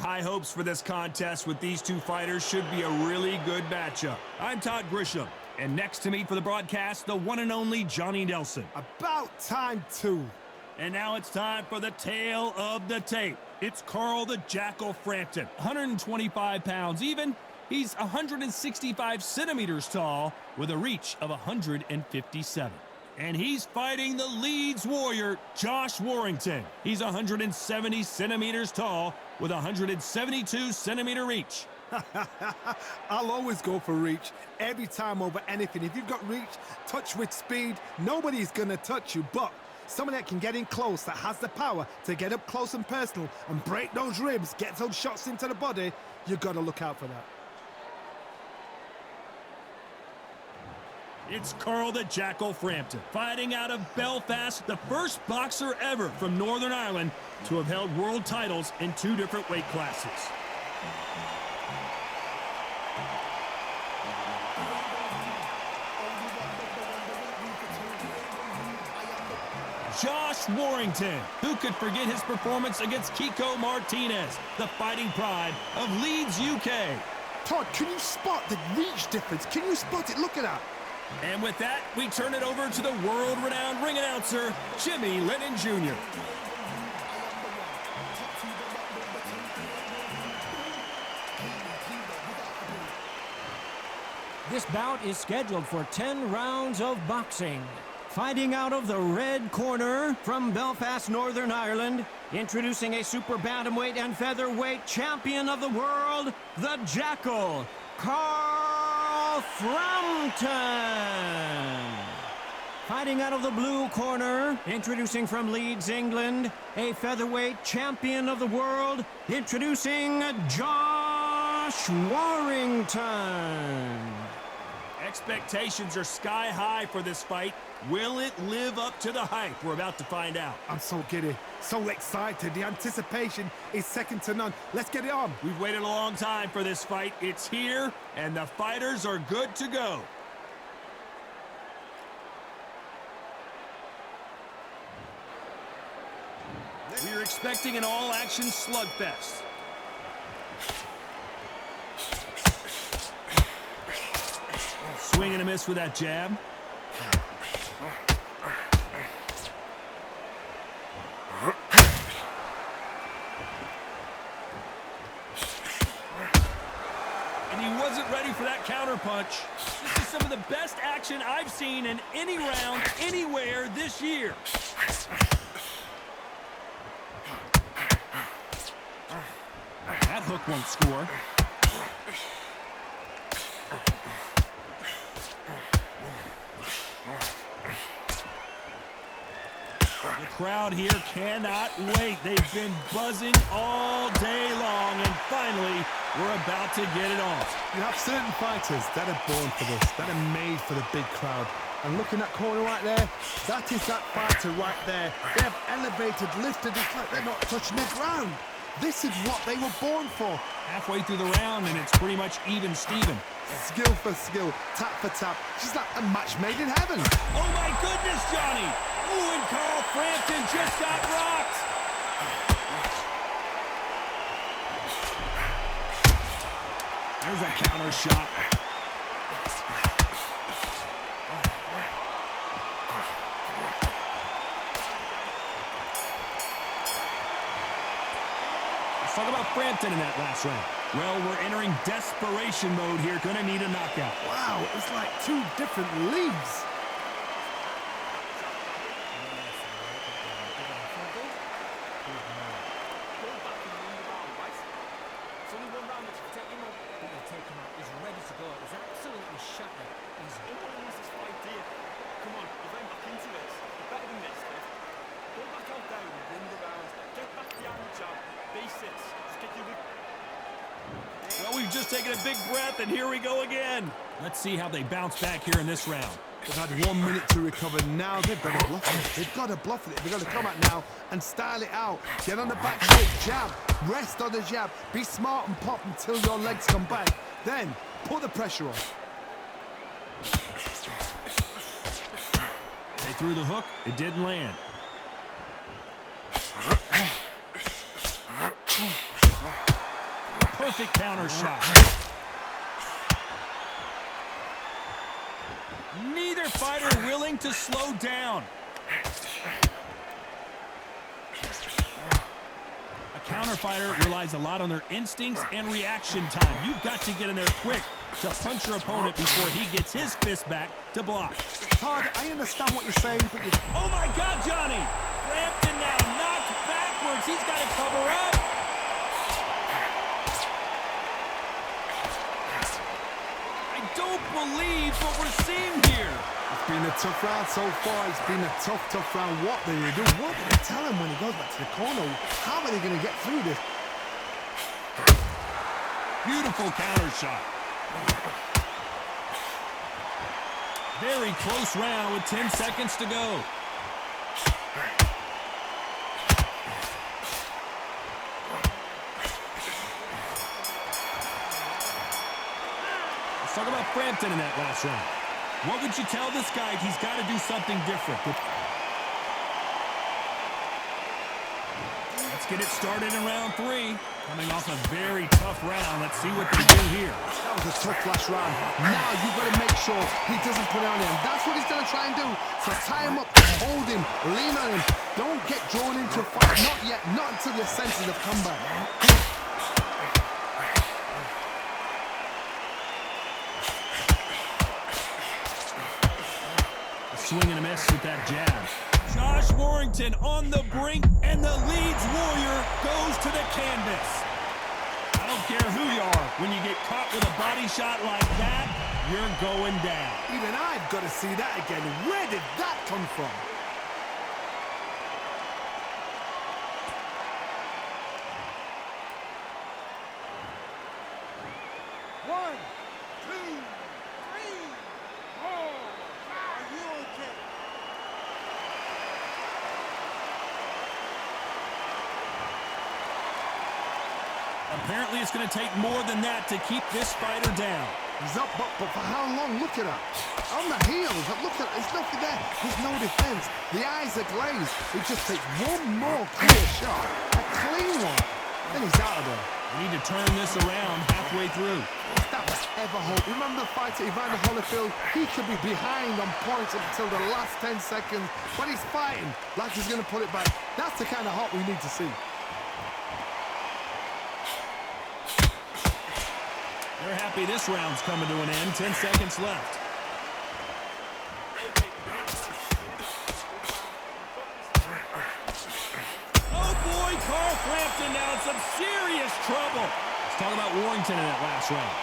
high hopes for this contest with these two fighters. Should be a really good matchup. I'm Todd Grisham, and next to me for the broadcast, the one and only Johnny Nelson. About time, too. And now it's time for the tale of the tape. It's Carl the Jackal Frampton, 125 pounds even. He's 165 centimeters tall with a reach of 157. And he's fighting the Leeds Warrior, Josh Warrington. He's 170 centimeters tall with 172 centimeter reach. I'll always go for reach every time over anything. If you've got reach, touch with speed, nobody's going to touch you. But someone that can get in close, that has the power to get up close and personal and break those ribs, get those shots into the body, you've got to look out for that. It's Carl the Jackal Frampton, fighting out of Belfast, the first boxer ever from Northern Ireland to have held world titles in 2 different weight classes. Josh Warrington, who could forget his performance against Kiko Martinez, the fighting pride of Leeds, UK. Todd, can you spot the reach difference? Can you spot it? Look at that. And with that, we turn it over to the world-renowned ring announcer, Jimmy Lennon Jr. This bout is scheduled for 10 rounds of boxing. Fighting out of the red corner from Belfast, Northern Ireland, introducing a super bantamweight and featherweight champion of the world, the Jackal, Carl Frampton. Fighting out of the blue corner, introducing from Leeds, England, a featherweight champion of the world, introducing Josh Warrington. Expectations are sky high for this fight. Will it live up to the hype? We're about to find out. I'm so giddy, so excited. The anticipation is second to none. Let's get it on. We've waited a long time for this fight. It's here, and the fighters are good to go. We're expecting an all-action slugfest. Swing and a miss with that jab. And he wasn't ready for that counterpunch. This is some of the best action I've seen in any round, anywhere this year. That hook won't score. The crowd here cannot wait. They've been buzzing all day long, and finally, we're about to get it on. You have certain fighters that are born for this, that are made for the big crowd. And look in that corner right there, that is that fighter right there. They have elevated, lifted, it's like they're not touching the ground. This is what they were born for. Halfway through the round, and it's pretty much even Steven. Skill for skill, tap for tap. She's like a match made in heaven. Oh my goodness, Johnny! Ooh, and Carl Frampton just got rocked! There's a counter shot. Let's talk about Frampton in that last round. Well, we're entering desperation mode here. Gonna need a knockout. Wow, it's like 2 different leagues. Well, we've just taken a big breath, and here we go again. Let's see how they bounce back here in this round. They've had 1 minute to recover. Now they've got to bluff it. They've got to bluff it. They've got to come out now and style it out. Get on the back foot, jab. Rest on the jab. Be smart and pop until your legs come back. Then put the pressure on. They threw the hook. It didn't land. perfect counter shot. Neither fighter willing to slow down. A counter fighter relies a lot on their instincts and reaction time. You've got to get in there quick to punch your opponent before he gets his fist back to block. Todd, I understand what you're saying, but you... Oh my God, Johnny! Frampton now knocked backwards. He's got to cover up. I don't believe what we're seeing here. It's been a tough round so far. It's been a tough round. What do they do? What do they tell him when he goes back to the corner? How are they going to get through this? Beautiful counter shot. Very close round with 10 seconds to go. Let's talk about Frampton in that last round. What would you tell this guy? He's got to do something different. Let's get it started in round 3. Coming off a very tough round. Let's see what they do here. That was a tough last round. Now you've got to make sure he doesn't put it on him. That's what he's going to try and do. So tie him up, hold him, lean on him. Don't get drawn into a fight. Not yet. Not until your senses have come back. Swing and a miss with that jab. Josh Warrington on the brink, and the Leeds Warrior goes to the canvas. I don't care who you are. When you get caught with a body shot like that, you're going down. Even I've got to see that again. Where did that come from? One, two, three, four. Are you okay? Apparently, it's going to take more than that to keep this fighter down. He's up, but for how long? Look at that. On the heels. Look at it. There's nothing there. There's no defense. The eyes are glazed. He just takes one more clear shot. A clean one. Then he's out of there. We need to turn this around halfway through. That was ever hope. Remember the fight at Evander Holyfield? He could be behind on points until the last 10 seconds, but he's fighting like he's going to put it back. That's the kind of hope we need to see. They're happy this round's coming to an end. 10 seconds left. Oh boy, Carl Frampton now in some serious trouble. Let's talk about Warrington in that last round.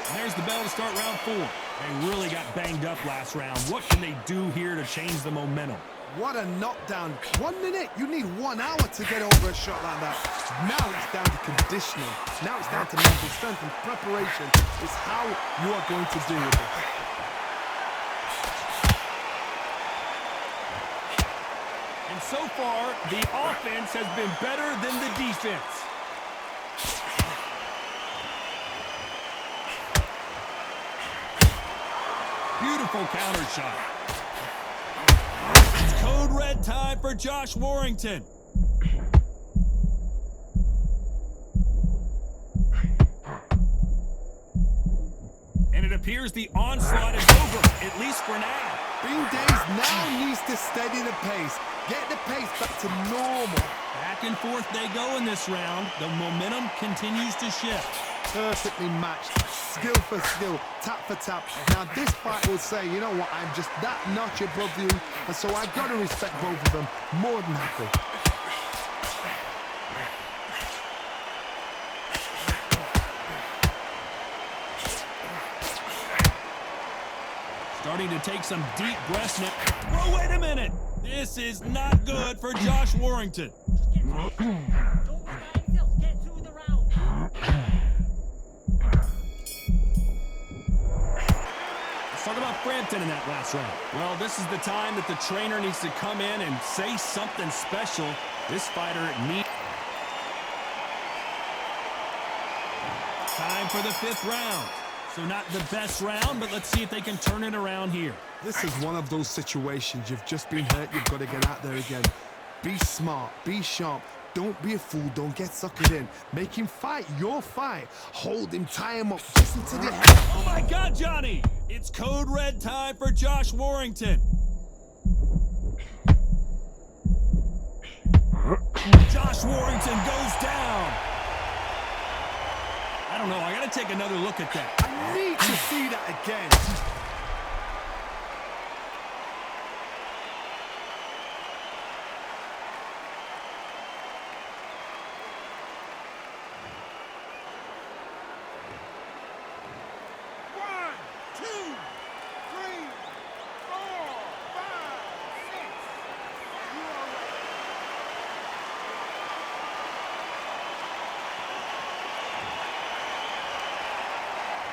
And there's the bell to start round 4. They really got banged up last round. What can they do here to change the momentum? What a knockdown. 1 minute. You need 1 hour to get over a shot like that. Now it's down to conditioning. Now it's down to mental strength and preparation. It's how you are going to deal with it. And so far, the offense has been better than the defense. Beautiful counter shot. It's code red time for Josh Warrington. And it appears the onslaught is over, at least for now. Bean Days now needs to steady the pace. Get the pace back to normal. Back and forth they go in this round. The momentum continues to shift. Perfectly matched, skill for skill, tap for tap. Now this fight will say, you know what, I'm just that notch above you, and so I've got to respect both of them more than happy. Starting to take some deep breaths now. Oh, wait a minute! This is not good for Josh Warrington. Talk about Frampton in that last round. Well, this is the time that the trainer needs to come in and say something special. This fighter needs... Time for the 5th round. So not the best round, but let's see if they can turn it around here. This is one of those situations. You've just been hurt. You've got to get out there again. Be smart, be sharp. Don't be a fool, don't get suckered in. Make him fight your fight. Hold him, tie him up, just into the head. Oh my God, Johnny! It's code red time for Josh Warrington. Josh Warrington goes down. I don't know, I gotta take another look at that. I need to see that again.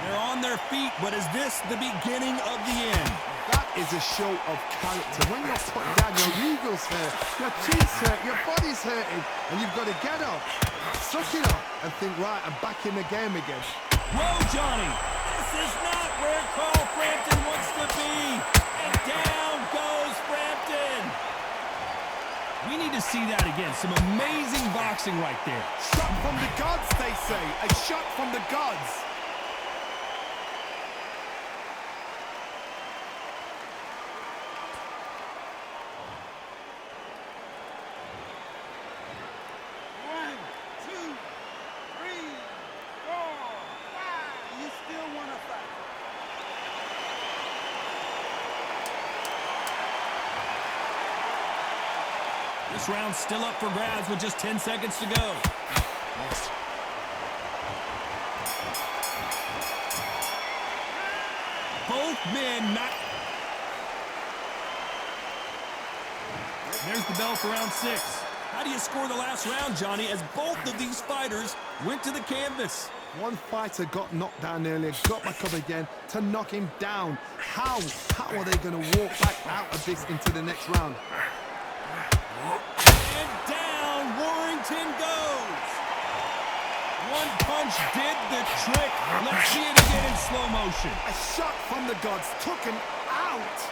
They're on their feet, but is this the beginning of the end? That is a show of character. When you're put down, your ego's hurt, your chin's hurt, your body's hurting, and you've got to get up, suck it up, and think, right, I'm back in the game again. Whoa, Johnny! This is not where Carl Frampton wants to be! And down goes Frampton! We need to see that again. Some amazing boxing right there. Shot from the gods, they say. A shot from the gods. This round's still up for grabs with just 10 seconds to go. Both men not... There's the bell for round 6. How do you score the last round, Johnny, as both of these fighters went to the canvas? One fighter got knocked down earlier, got back up again to knock him down. How are they going to walk back out of this into the next round? And down Warrington goes. One punch did the trick. Let's see it again in slow motion. A shot from the gods took him out.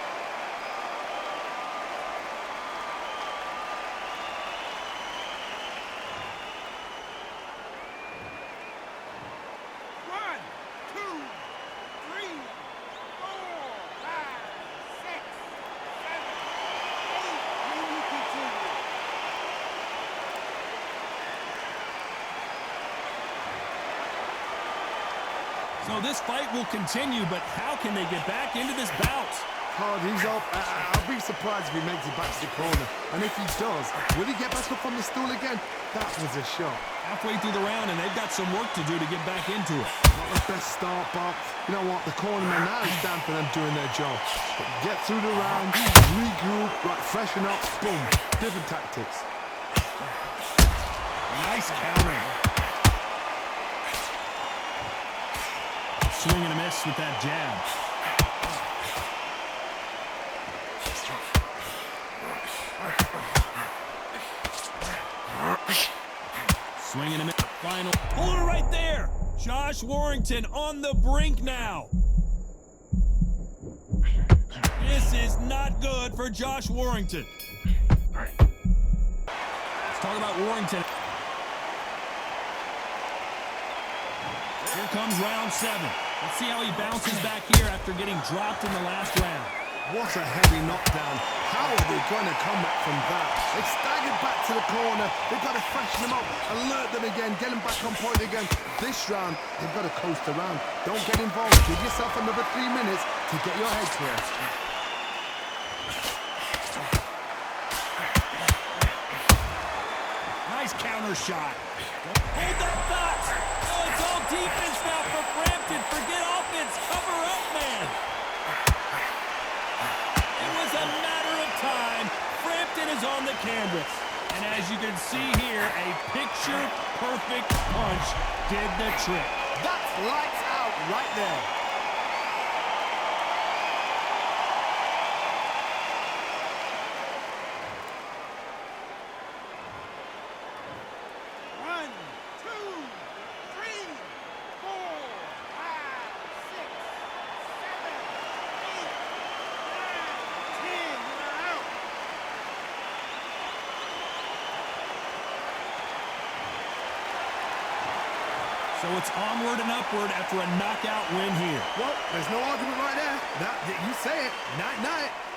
So this fight will continue, but how can they get back into this bout? Hard, he's up. I'll be surprised if he makes it back to the corner. And if he does, will he get back up on the stool again? That was a shot. Halfway through the round, and they've got some work to do to get back into it. Not the best start, but you know what? The cornerman now is down for them doing their job. But get through the round, regroup, right, freshen up, boom. Different tactics. Nice counter. Swing and a miss with that jab. Swing and a miss. Final. Pull it right there. Josh Warrington on the brink now. This is not good for Josh Warrington. Let's talk about Warrington. Here comes round 7. Let's see how he bounces back here after getting dropped in the last round. What a heavy knockdown. How are they going to come back from that? They staggered back to the corner. They've got to freshen them up, alert them again, get them back on point again. This round, they've got to coast around. Don't get involved. Give yourself another 3 minutes to get your head clear. Nice counter shot. Hold that thought. Oh, it's all defense now for Frampton. Forget offense. Cover up, man. It was a matter of time. Frampton is on the canvas. And as you can see here, a picture-perfect punch did the trick. That's lights out right there. So it's onward and upward after a knockout win here. Well, there's no argument right there. You say it. Night-night.